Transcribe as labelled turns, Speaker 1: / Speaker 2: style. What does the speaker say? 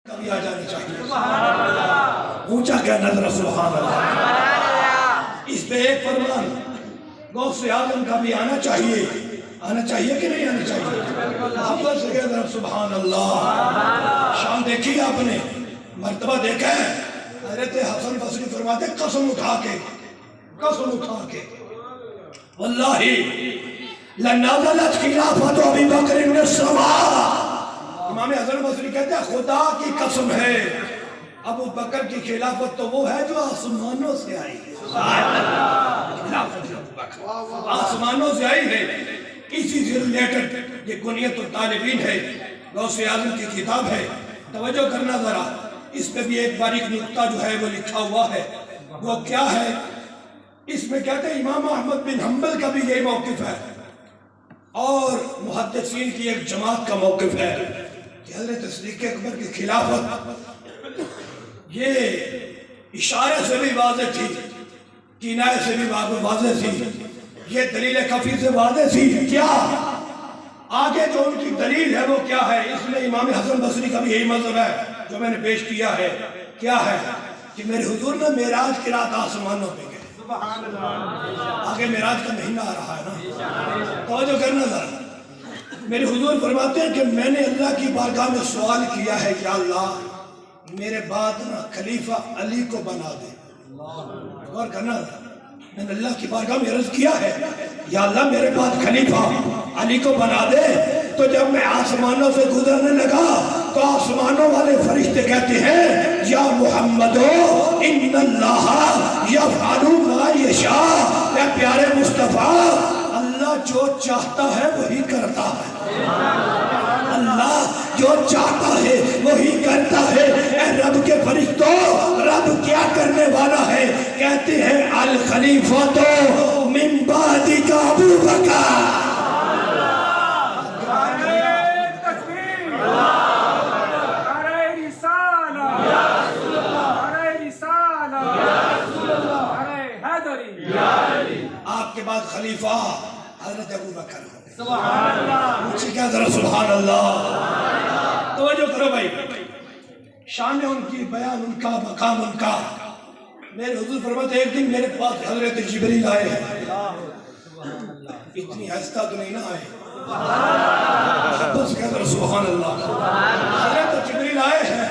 Speaker 1: کبھی آ جانی چاہیے. اونچا کیا نظر سبحان اللہ. اس پہ ایک فرمان غوث اعظم کا بھی آنا چاہیے کہ نہیں آنا چاہیے. افضل سے کہہ طرف سبحان اللہ. شان دیکھی آپ نے, مرتبہ دیکھا ہے. حضرت حسن بصری فرماتے قسم اٹھا کے واللہ لنزلت خلافت ابی بکر من السماء. امام حسن بصری کہتے ہیں خدا کی قسم ہے ابو بکر کی خلافت تو وہ ہے جو آسمانوں سے آئی ہے. خلافت ابو بکر آسمانوں سے آئی ہے. اسی سے ریلیٹڈ یہ کنیت الطالبین ہے, غوث اعظم کی کتاب ہے. توجہ کرنا ذرا, اس پہ بھی ایک باریک نقطہ جو ہے وہ لکھا ہوا ہے. وہ کیا ہے؟ اس میں کہتے ہیں امام احمد بن حنبل کا بھی یہ موقف ہے اور محدثین کی ایک جماعت کا موقف ہے کہ حضرت صدیق اکبر کی خلافت یہ اشارے سے بھی واضح تھی, کنایے سے بھی واضح تھی, یہ دلیل کفی سے واضح تھی. کیا آگے جو ان کی دلیل ہے وہ کیا ہے؟ اس میں امام حسن بصری کا بھی یہی مذہب ہے جو میں نے پیش کیا ہے. کیا ہے کہ میرے حضور میں معراج کی رات آسمانوں پہ گئے. آگے معراج کا مہینہ آ رہا ہے نا, توجہ کرنا ذرا. میرے حضور فرماتے ہیں کہ میں نے اللہ کی بارگاہ میں سوال کیا ہے کہ اللہ میرے بعد نا خلیفہ علی کو بنا دے. غور کرنا ذرا, میں نے اللہ کی بارگاہ میں عرض کیا ہے یا اللہ میرے بعد خلیفہ علی کو بنا دے. تو جب میں آسمانوں سے گزرنے لگا تو آسمانوں والے فرشتے کہتے ہیں یا محمدو ان اللہ یفعل ما یشاء. اے پیارے مصطفیٰ, اللہ جو چاہتا ہے وہی کرتا ہے. اللہ جو چاہتا ہے وہی کرتا ہے. اے رب کے فرشتوں, رب کیا کرنے والا ہے؟ کہتے ہیں الخلیفۃ من بعدک ابو بکر. آپ کے بعد خلیفہ حضرت ابو بکر ہو. سبحان اللہ. اونچی کیا ذرا سبحان اللہ. توجہ کرو بھائی, شان ان کی بیان ان کا مقام ان کا. میرے حضور فرماتے ایک دن میرے پاس حضرت جبریل آئے ہیں. اتنی آہستہ تو نہیں نہ آئے, بس کہہ ذرا سبحان اللہ. حضرت جبریل آئے ہیں